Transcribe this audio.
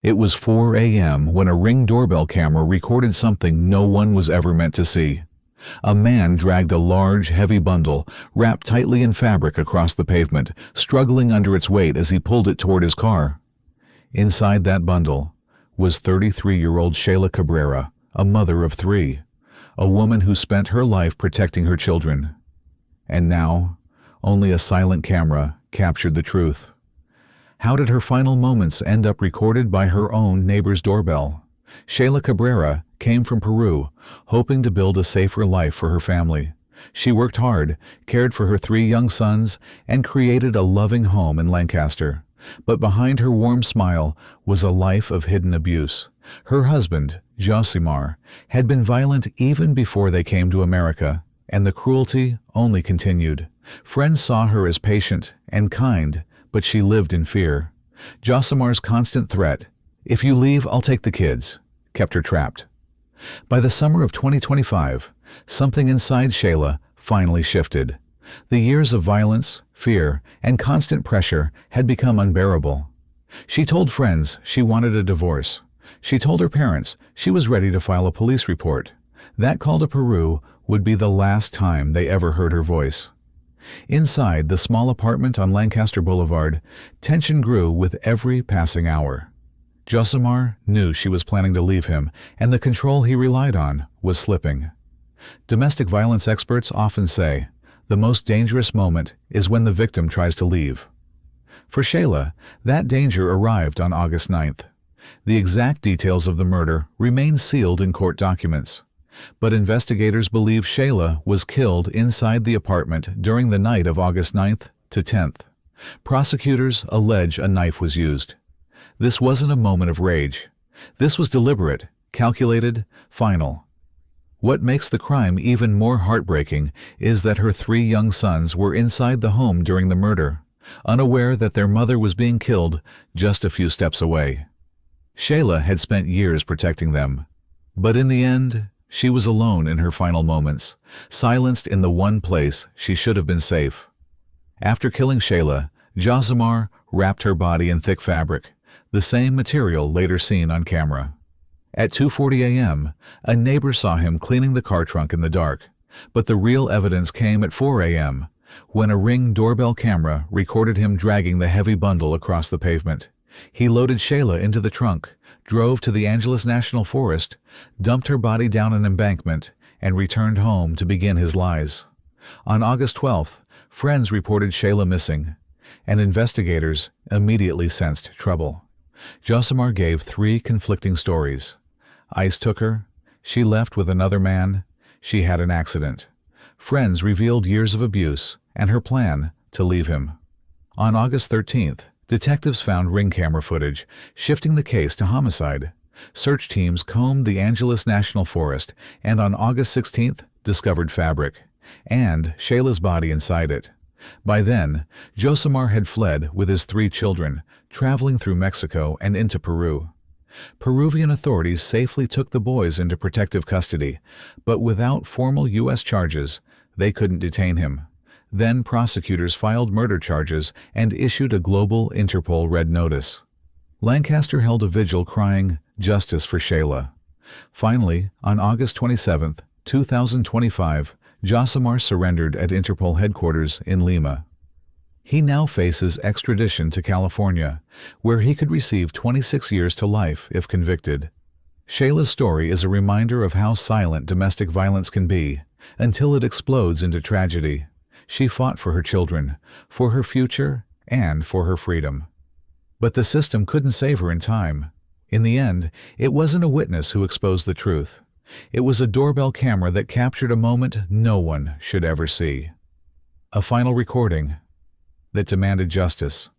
It was 4 a.m. when a Ring doorbell camera recorded something no one was ever meant to see. A man dragged a large, heavy bundle, wrapped tightly in fabric across the pavement, struggling under its weight as he pulled it toward his car. Inside that bundle was 33-year-old Sheylla Cabrera, a mother of 3, a woman who spent her life protecting her children. And now, only a silent camera captured the truth. How did her final moments end up recorded by her own neighbor's doorbell? Sheylla Cabrera came from Peru, hoping to build a safer life for her family. She worked hard, cared for her 3 young sons, and created a loving home in Lancaster. But behind her warm smile was a life of hidden abuse. Her husband, Josimar, had been violent even before they came to America, and the cruelty only continued. Friends saw her as patient and kind, but she lived in fear. Josimar's constant threat, "If you leave, I'll take the kids," kept her trapped. By the summer of 2025, something inside Sheylla finally shifted. The years of violence, fear, and constant pressure had become unbearable. She told friends she wanted a divorce. She told her parents she was ready to file a police report. That call to Peru would be the last time they ever heard her voice. Inside the small apartment on Lancaster Boulevard, tension grew with every passing hour. Josimar knew she was planning to leave him, and the control he relied on was slipping. Domestic violence experts often say, the most dangerous moment is when the victim tries to leave. For Sheylla, that danger arrived on August 9th. The exact details of the murder remain sealed in court documents. But investigators believe Sheylla was killed inside the apartment during the night of August 9th to 10th. Prosecutors allege a knife was used. This wasn't a moment of rage. This was deliberate, calculated, final. What makes the crime even more heartbreaking is that her 3 young sons were inside the home during the murder, unaware that their mother was being killed just a few steps away. Sheylla had spent years protecting them, but in the end, she was alone in her final moments, silenced in the one place she should have been safe. After killing Sheylla, Josimar wrapped her body in thick fabric, the same material later seen on camera. At 2:40 a.m., a neighbor saw him cleaning the car trunk in the dark, but the real evidence came at 4 a.m., when a Ring doorbell camera recorded him dragging the heavy bundle across the pavement. He loaded Sheylla into the trunk, drove to the Angeles National Forest, dumped her body down an embankment, and returned home to begin his lies. On August 12th, friends reported Sheylla missing, and investigators immediately sensed trouble. Josimar gave 3 conflicting stories. ICE took her, she left with another man, she had an accident. Friends revealed years of abuse and her plan to leave him. On August 13th, detectives found Ring camera footage, shifting the case to homicide. Search teams combed the Angeles National Forest and on August 16th discovered fabric, and Sheylla's body inside it. By then, Josimar had fled with his 3 children, traveling through Mexico and into Peru. Peruvian authorities safely took the boys into protective custody, but without formal U.S. charges, they couldn't detain him. Then prosecutors filed murder charges and issued a global Interpol red notice. Lancaster held a vigil crying, "Justice for Sheylla." Finally, on August 27, 2025, Josimar surrendered at Interpol headquarters in Lima. He now faces extradition to California, where he could receive 26 years to life if convicted. Sheylla's story is a reminder of how silent domestic violence can be, until it explodes into tragedy. She fought for her children, for her future, and for her freedom. But the system couldn't save her in time. In the end, it wasn't a witness who exposed the truth. It was a doorbell camera that captured a moment no one should ever see. A final recording that demanded justice.